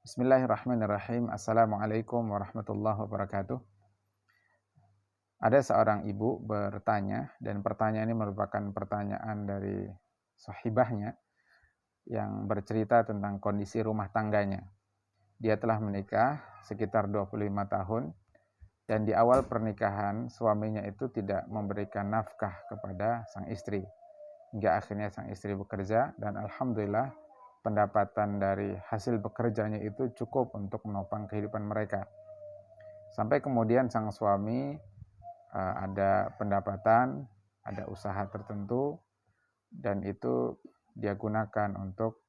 Bismillahirrahmanirrahim. Assalamualaikum warahmatullahi wabarakatuh. Ada seorang ibu bertanya, dan pertanyaan ini merupakan pertanyaan dari sahibahnya yang bercerita tentang kondisi rumah tangganya. Dia telah menikah sekitar 25 tahun, dan di awal pernikahan suaminya itu tidak memberikan nafkah kepada sang istri. Hingga akhirnya sang istri bekerja, dan alhamdulillah pendapatan dari hasil bekerjanya itu cukup untuk menopang kehidupan mereka. Sampai kemudian sang suami ada pendapatan, ada usaha tertentu, dan itu dia gunakan untuk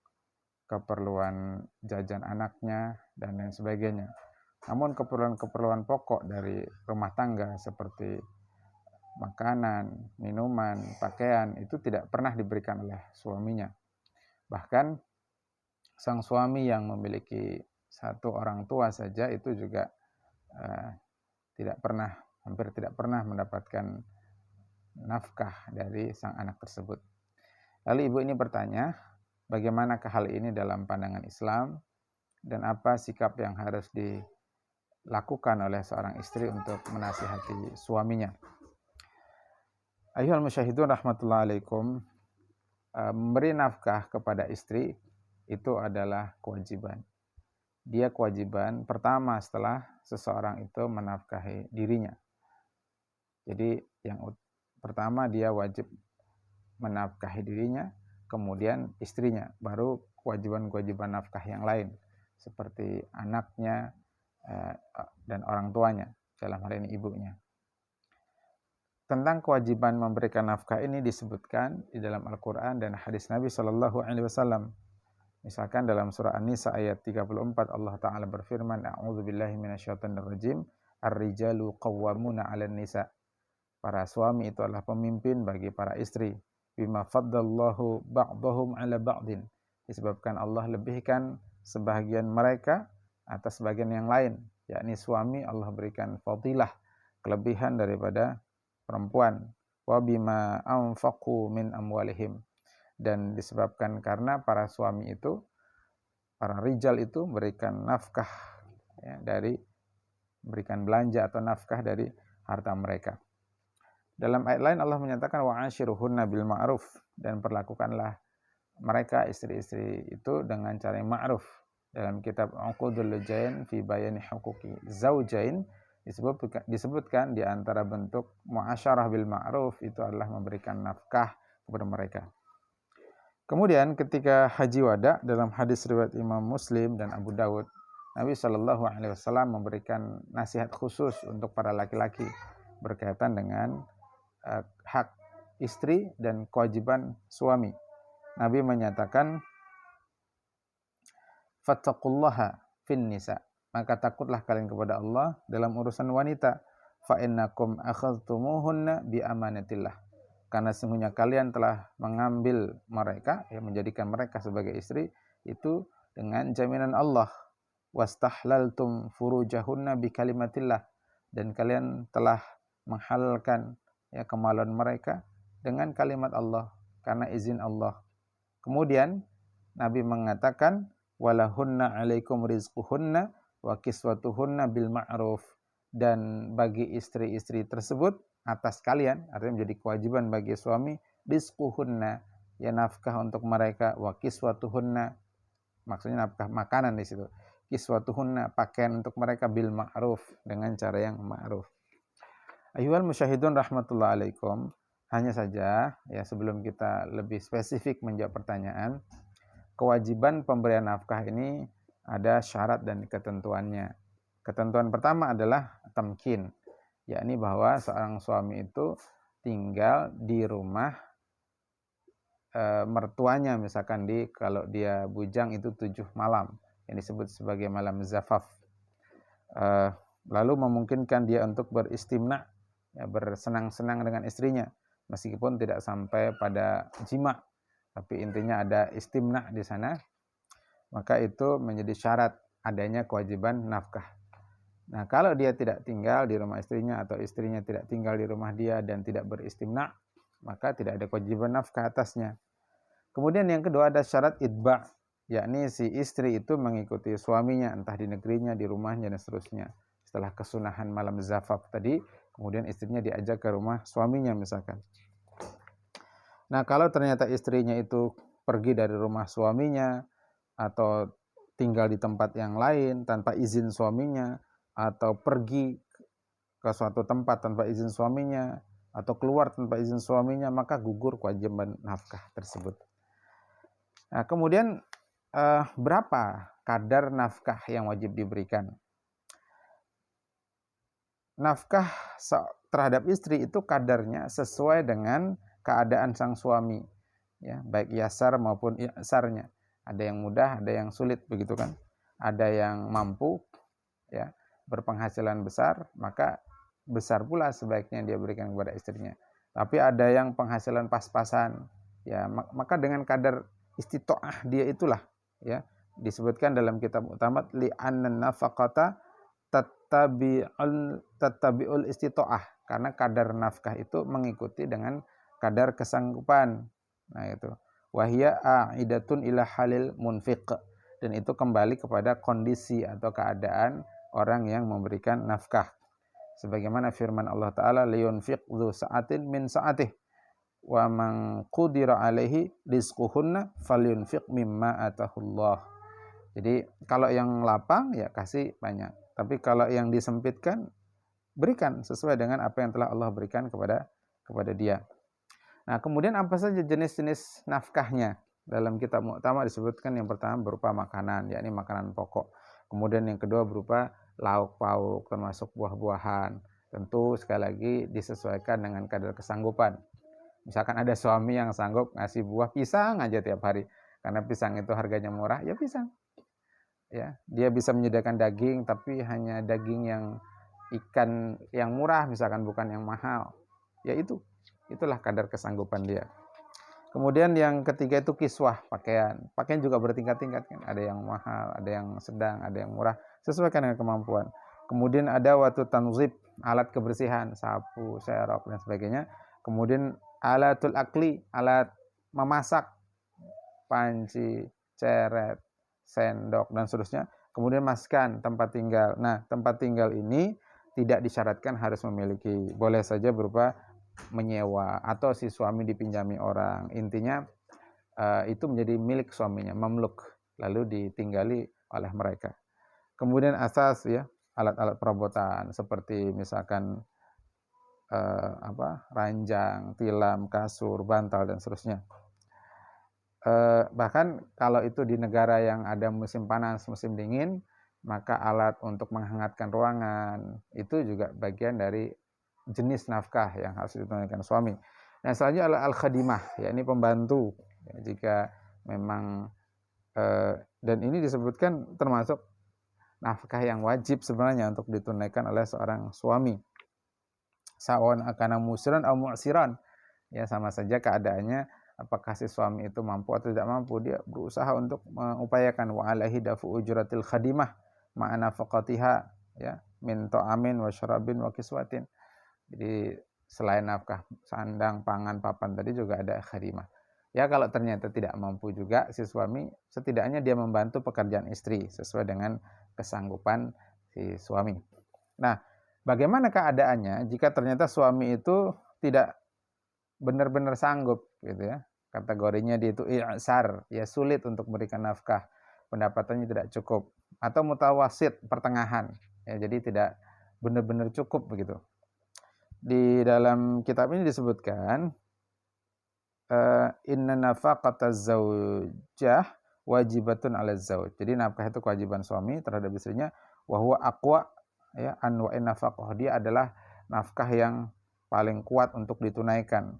keperluan jajan anaknya dan lain sebagainya. Namun keperluan-keperluan pokok dari rumah tangga seperti makanan, minuman, pakaian itu tidak pernah diberikan oleh suaminya. Bahkan sang suami yang memiliki satu orang tua saja itu juga hampir tidak pernah mendapatkan nafkah dari sang anak tersebut. Lalu ibu ini bertanya, bagaimanakah hal ini dalam pandangan Islam dan apa sikap yang harus dilakukan oleh seorang istri untuk menasihati suaminya. Ayyuhal musyahidun rahmatullahi alaikum, memberi nafkah kepada istri itu adalah kewajiban. Dia kewajiban pertama setelah seseorang itu menafkahi dirinya. Jadi yang pertama dia wajib menafkahi dirinya, kemudian istrinya, baru kewajiban-kewajiban nafkah yang lain seperti anaknya dan orang tuanya, dalam hal ini ibunya. Tentang kewajiban memberikan nafkah ini disebutkan di dalam Al-Quran dan hadis Nabi SAW. Misalkan dalam surah An-Nisa ayat 34 Allah Ta'ala berfirman, A'udzubillahi minasyaitonirrajim, Ar-rijalu qawwamuna 'alan nisa. Para suami itu adalah pemimpin bagi para istri. Bima faddallahu ba'dahum 'ala ba'din. Disebabkan Allah lebihkan sebahagian mereka atas sebagian yang lain, yakni suami Allah berikan fadilah, kelebihan daripada perempuan. Wa bima anfaqu min amwalihim. Dan disebabkan karena para suami itu, para rijal itu berikan nafkah berikan belanja atau nafkah dari harta mereka. Dalam ayat lain Allah menyatakan wa'ashiruhunna bil ma'ruf, dan perlakukanlah mereka istri-istri itu dengan cara yang ma'ruf. Dalam kitab Uqudul Lujain fi bayani huquqi zaujain disebutkan di antara bentuk muasyarah bil ma'ruf itu adalah memberikan nafkah kepada mereka. Kemudian ketika haji wada, dalam hadis riwayat Imam Muslim dan Abu Dawud, Nabi SAW memberikan nasihat khusus untuk para laki-laki berkaitan dengan hak istri dan kewajiban suami. Nabi menyatakan, fattaqullaha fin nisa, maka takutlah kalian kepada Allah dalam urusan wanita. Fa innakum akhadhtumuhunna bi amanatillah, karena sesungguhnya kalian telah mengambil mereka, menjadikan mereka sebagai istri itu dengan jaminan Allah. Wastahlaltum furujahunna bi kalimatillah, dan kalian telah menghalalkan kemaluan mereka dengan kalimat Allah, karena izin Allah. Kemudian Nabi mengatakan, walahunna alaikum rizquhunna wa kiswatuhunna bil ma'ruf, dan bagi istri-istri tersebut atas kalian, artinya menjadi kewajiban bagi suami, rizquhunna, nafkah untuk mereka, wa kiswatuhunna, maksudnya nafkah makanan di situ, kiswatuhunna, pakaian untuk mereka, bil ma'ruf, dengan cara yang ma'ruf. Ayyuhal musyahidun rahmatullahi alaikum, hanya saja sebelum kita lebih spesifik menjawab pertanyaan, kewajiban pemberian nafkah ini ada syarat dan ketentuannya. Ketentuan pertama adalah tamkin, yakni bahwa seorang suami itu tinggal di rumah mertuanya, misalkan kalau dia bujang itu 7 malam, yang disebut sebagai malam zafaf. Lalu memungkinkan dia untuk beristimna, bersenang-senang dengan istrinya, meskipun tidak sampai pada jima, tapi intinya ada istimna di sana, maka itu menjadi syarat adanya kewajiban nafkah. Nah, kalau dia tidak tinggal di rumah istrinya atau istrinya tidak tinggal di rumah dia dan tidak beristimna, maka tidak ada kewajiban nafkah atasnya. Kemudian yang kedua ada syarat idba', yakni si istri itu mengikuti suaminya entah di negerinya, di rumahnya dan seterusnya. Setelah kesunahan malam zafaf tadi, kemudian istrinya diajak ke rumah suaminya misalkan. Nah, kalau ternyata istrinya itu pergi dari rumah suaminya atau tinggal di tempat yang lain tanpa izin suaminya, atau pergi ke suatu tempat tanpa izin suaminya, atau keluar tanpa izin suaminya, maka gugur kewajiban nafkah tersebut. Nah, kemudian berapa kadar nafkah yang wajib diberikan? Nafkah terhadap istri itu kadarnya sesuai dengan keadaan sang suami, ya, baik yasar maupun i'sarnya. Ada yang mudah, ada yang sulit, begitu kan? Ada yang mampu, ya, berpenghasilan besar, maka besar pula sebaiknya dia berikan kepada istrinya. Tapi ada yang penghasilan pas-pasan, ya, maka dengan kadar istitoah dia itulah, ya, disebutkan dalam kitab utama li'annan nafaqata tattabi'ul istitoah, karena kadar nafkah itu mengikuti dengan kadar kesanggupan. Nah, itu wahia a'idatun ila halil munfiq, dan itu kembali kepada kondisi atau keadaan orang yang memberikan nafkah. Sebagaimana firman Allah Ta'ala, liyunfiq dzu sa'atin min sa'atih wa man qudira alaihi rizquhunna falyunfiq mimma atahullah. Jadi kalau yang lapang ya kasih banyak, tapi kalau yang disempitkan berikan sesuai dengan apa yang telah Allah berikan kepada dia. Nah, kemudian apa saja jenis-jenis nafkahnya? Dalam kitab Mu'tamar disebutkan yang pertama berupa makanan, yakni makanan pokok. Kemudian yang kedua berupa lauk pauk termasuk buah-buahan. Tentu sekali lagi disesuaikan dengan kadar kesanggupan. Misalkan ada suami yang sanggup ngasih buah pisang aja tiap hari, karena pisang itu harganya murah, ya pisang. Ya, dia bisa menyediakan daging, tapi hanya daging yang ikan yang murah misalkan, bukan yang mahal. Ya itulah kadar kesanggupan dia. Kemudian yang ketiga itu kiswah, pakaian. Pakaian juga bertingkat-tingkat kan. Ada yang mahal, ada yang sedang, ada yang murah, sesuaikan dengan kemampuan. Kemudian ada waktu tanzib, alat kebersihan, sapu, serok dan sebagainya. Kemudian alatul akli, alat memasak, panci, ceret, sendok dan seterusnya. Kemudian maskan, tempat tinggal. Nah, tempat tinggal ini tidak disyaratkan harus memiliki, boleh saja berupa menyewa atau si suami dipinjami orang. Intinya itu menjadi milik suaminya, mamluk, lalu ditinggali oleh mereka. Kemudian asas, ya, alat-alat perabotan seperti misalkan ranjang, tilam, kasur, bantal dan seterusnya. Bahkan kalau itu di negara yang ada musim panas, musim dingin, maka alat untuk menghangatkan ruangan itu juga bagian dari jenis nafkah yang harus ditunaikan suami. Nah, selanjutnya adalah al-khadimah, yakni pembantu. Ya, jika memang dan ini disebutkan termasuk nafkah yang wajib sebenarnya untuk ditunaikan oleh seorang suami. Sawan akana musiran atau mu'siran, ya sama saja keadaannya, apakah si suami itu mampu atau tidak mampu, dia berusaha untuk mengupayakan wa alaihi dafu ujratil khadimah ma'ana faqatiha, ya, min ta'amin wa syarabin wa kiswatin. Jadi selain nafkah sandang, pangan, papan tadi juga ada khadimah. Ya, kalau ternyata tidak mampu juga si suami, setidaknya dia membantu pekerjaan istri sesuai dengan kesanggupan si suami. Nah, bagaimana keadaannya jika ternyata suami itu tidak benar-benar sanggup, gitu ya? Kategorinya dia itu i'sar, ya, sulit untuk memberikan nafkah, pendapatannya tidak cukup, atau mutawasit, pertengahan, ya, jadi tidak benar-benar cukup begitu. Di dalam kitab ini disebutkan inna nafaqataz zaujah wajibatun 'alaz zauj. Jadi nafkah itu kewajiban suami terhadap istrinya, wa huwa aqwa, ya, anwa'in nafaqah. Dia adalah nafkah yang paling kuat untuk ditunaikan.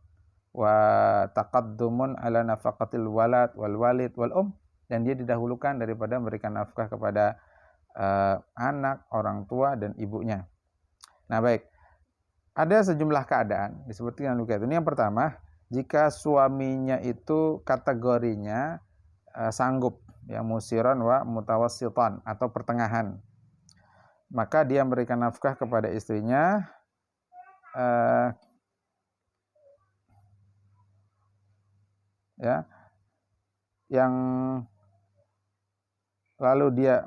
Wa taqaddumun 'ala nafaqatil walad wal walid wal dan dia didahulukan daripada memberikan nafkah kepada anak, orang tua dan ibunya. Nah, baik. Ada sejumlah keadaan disebutkan dalam ini. Yang pertama, jika suaminya itu kategorinya sanggup, ya, musiran wa mutawassitan atau pertengahan, maka dia memberikan nafkah kepada istrinya ya, yang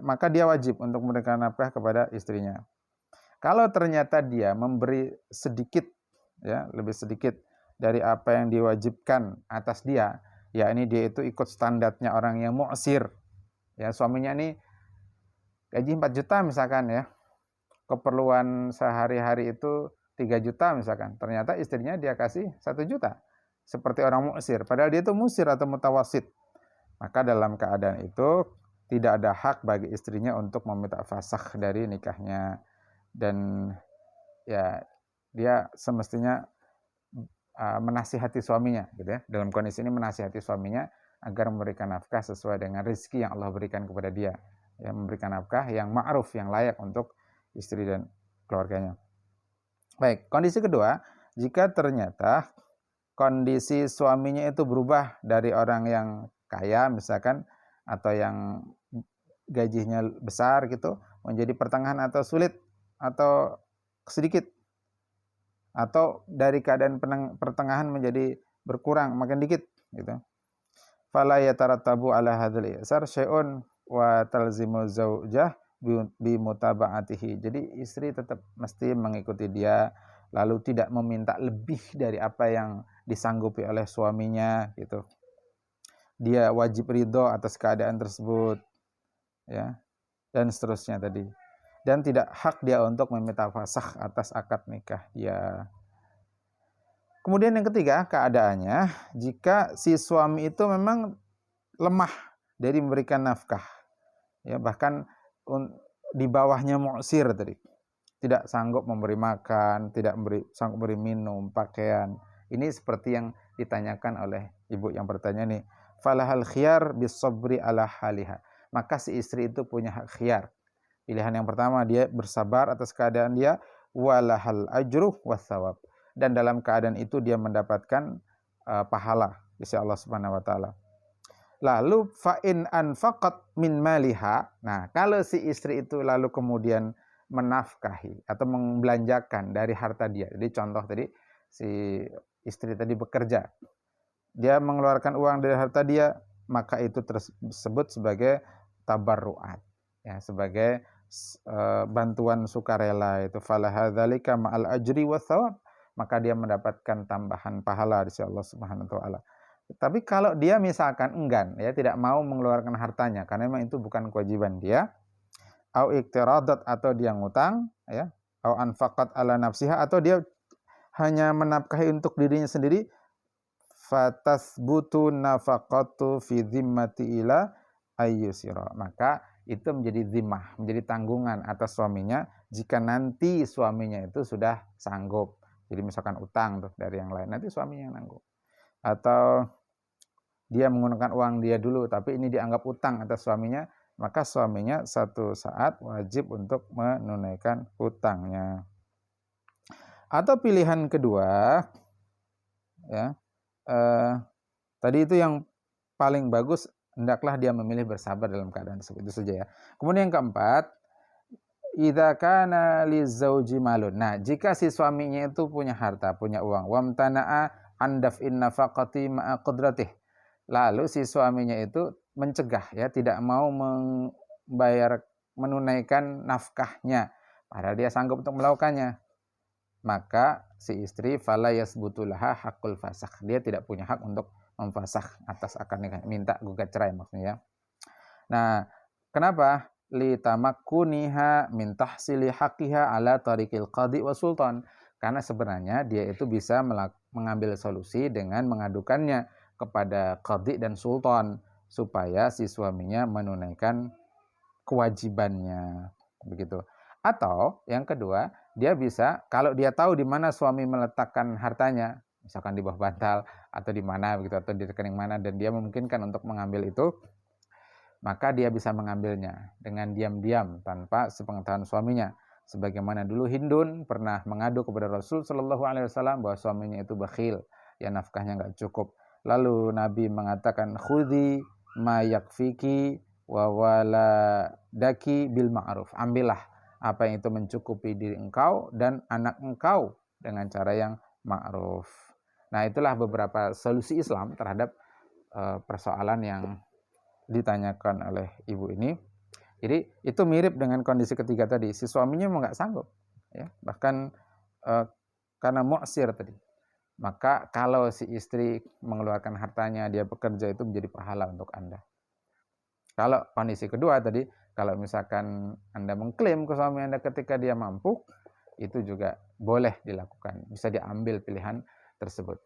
maka dia wajib untuk memberikan nafkah kepada istrinya. Kalau ternyata dia memberi sedikit, ya, lebih sedikit dari apa yang diwajibkan atas dia, ya ini dia itu ikut standarnya orang yang mu'sir. Ya, suaminya ini gaji 4 juta misalkan ya. Keperluan sehari-hari itu 3 juta misalkan. Ternyata istrinya dia kasih 1 juta. Seperti orang mu'sir. Padahal dia itu musir atau mutawasid. Maka dalam keadaan itu tidak ada hak bagi istrinya untuk meminta fasakh dari nikahnya. Dan ya dia semestinya menasihati suaminya gitu ya. Dalam kondisi ini menasihati suaminya agar memberikan nafkah sesuai dengan rezeki yang Allah berikan kepada dia. Ya, memberikan nafkah yang ma'ruf, yang layak untuk istri dan keluarganya. Baik, kondisi kedua, jika ternyata kondisi suaminya itu berubah dari orang yang kaya misalkan atau yang gajinya besar gitu menjadi pertengahan atau sulit atau sedikit, atau dari keadaan pertengahan menjadi berkurang makin dikit gitu. Fala yatarattabu ala hadzal i'sar syai'un wa talzimu zaujah bi mutaba'atihi. Jadi istri tetap mesti mengikuti dia, lalu tidak meminta lebih dari apa yang disanggupi oleh suaminya gitu. Dia wajib ridho atas keadaan tersebut, ya, dan seterusnya tadi. Dan tidak hak dia untuk meminta fasakh atas akad nikah dia. Kemudian yang ketiga, keadaannya jika si suami itu memang lemah dari memberikan nafkah, ya, bahkan di bawahnya mu'sir tadi, tidak sanggup memberi makan, tidak sanggup memberi minum, pakaian. Ini seperti yang ditanyakan oleh ibu yang bertanya nih, falahal khiyar bisabri ala haliha. Maka si istri itu punya hak khiyar. Pilihan yang pertama, dia bersabar atas keadaan dia, walahal ajru wathawab. Dan dalam keadaan itu dia mendapatkan pahala di sisi Allah Subhanahu wa taala. Lalu fa'in anfaqat min maliha. Nah, kalau si istri itu lalu kemudian menafkahi atau membelanjakan dari harta dia. Jadi contoh tadi si istri tadi bekerja, dia mengeluarkan uang dari harta dia, maka itu tersebut sebagai tabarruat, ya, sebagai bantuan sukarela. Itu falahadzalika ma'al ajri wathawab, maka dia mendapatkan tambahan pahala di sisi Allah Subhanahu wa taala. Tapi kalau dia misalkan enggan, ya, tidak mau mengeluarkan hartanya karena memang itu bukan kewajiban dia, au iqtiradat, atau dia ngutang, ya, au anfaqat ala nafsiha, atau dia hanya menafkahi untuk dirinya sendiri, fatasbutu nafaqatu fi dhimmati ila ayyusira. Maka itu menjadi zimmah, menjadi tanggungan atas suaminya jika nanti suaminya itu sudah sanggup. Jadi misalkan utang tuh dari yang lain, nanti suaminya yang nanggung. Atau dia menggunakan uang dia dulu, tapi ini dianggap utang atas suaminya, maka suaminya satu saat wajib untuk menunaikan hutangnya. Atau pilihan kedua, ya, tadi itu yang paling bagus, hendaklah dia memilih bersabar dalam keadaan tersebut. Itu saja ya. Kemudian yang keempat, idza kana lizauji malun. Nah, jika si suaminya itu punya harta, punya uang, wamtana'a an daf'in nafaqati ma'a qudratih. Lalu si suaminya itu mencegah, ya, tidak mau menunaikan nafkahnya, padahal dia sanggup untuk melakukannya. Maka si istri fala yasbutulaha hakul fasakh. Dia tidak punya hak untuk memfasakh atas akad nikah, minta gugat cerai maksudnya. Nah, kenapa? Li tamakkuniha min tahsili haqqiha ala tariqil qadi wa sultan. Karena sebenarnya dia itu bisa mengambil solusi dengan mengadukannya kepada qadi dan sultan supaya si suaminya menunaikan kewajibannya, begitu. Atau yang kedua, dia bisa, kalau dia tahu di mana suami meletakkan hartanya, misalkan di bawah bantal atau di mana begitu, atau di rekening mana, dan dia memungkinkan untuk mengambil itu, maka dia bisa mengambilnya dengan diam-diam tanpa sepengetahuan suaminya. Sebagaimana dulu Hindun pernah mengadu kepada Rasul Shallallahu Alaihi Wasallam bahwa suaminya itu bakhil, ya, nafkahnya nggak cukup. Lalu Nabi mengatakan, khudhi ma yakfiki wa waladaki bil ma'ruf. Ambillah apa yang itu mencukupi diri engkau dan anak engkau dengan cara yang ma'ruf. Nah, itulah beberapa solusi Islam terhadap persoalan yang ditanyakan oleh ibu ini. Jadi itu mirip dengan kondisi ketiga tadi, si suaminya mau nggak sanggup, ya, bahkan karena mu'sir tadi. Maka kalau si istri mengeluarkan hartanya, dia bekerja, itu menjadi pahala untuk Anda. Kalau kondisi kedua tadi, kalau misalkan Anda mengklaim ke suami Anda ketika dia mampu, itu juga boleh dilakukan, bisa diambil pilihan tersebut.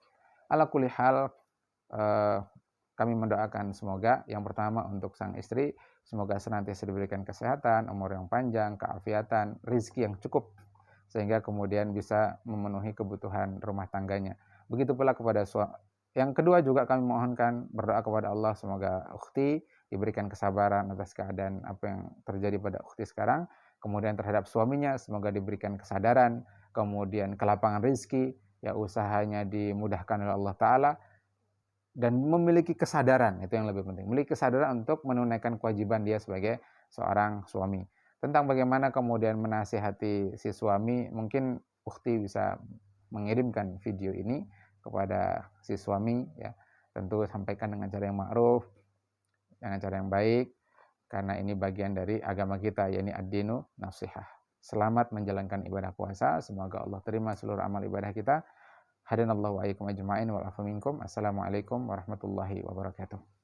Ala kulli hal, kami mendoakan semoga yang pertama untuk sang istri, semoga senantiasa diberikan kesehatan, umur yang panjang, keafiatan, rizki yang cukup, sehingga kemudian bisa memenuhi kebutuhan rumah tangganya. Begitu pula kepada suami. Yang kedua juga kami mohonkan berdoa kepada Allah, semoga ukhti diberikan kesabaran atas keadaan apa yang terjadi pada ukhti sekarang. Kemudian terhadap suaminya, semoga diberikan kesadaran, kemudian kelapangan rizki, ya usahanya dimudahkan oleh Allah Ta'ala, dan memiliki kesadaran, itu yang lebih penting. Memiliki kesadaran untuk menunaikan kewajiban dia sebagai seorang suami. Tentang bagaimana kemudian menasihati si suami, mungkin ukhti bisa mengirimkan video ini kepada si suami, ya. Tentu sampaikan dengan cara yang ma'ruf, dengan cara yang baik, karena ini bagian dari agama kita, yakni ad-dinu nasihah. Selamat menjalankan ibadah puasa, semoga Allah terima seluruh amal ibadah kita. Hadanallahu wa iyyakum ajma'in wal afu minkum. Assalamualaikum warahmatullahi wabarakatuh.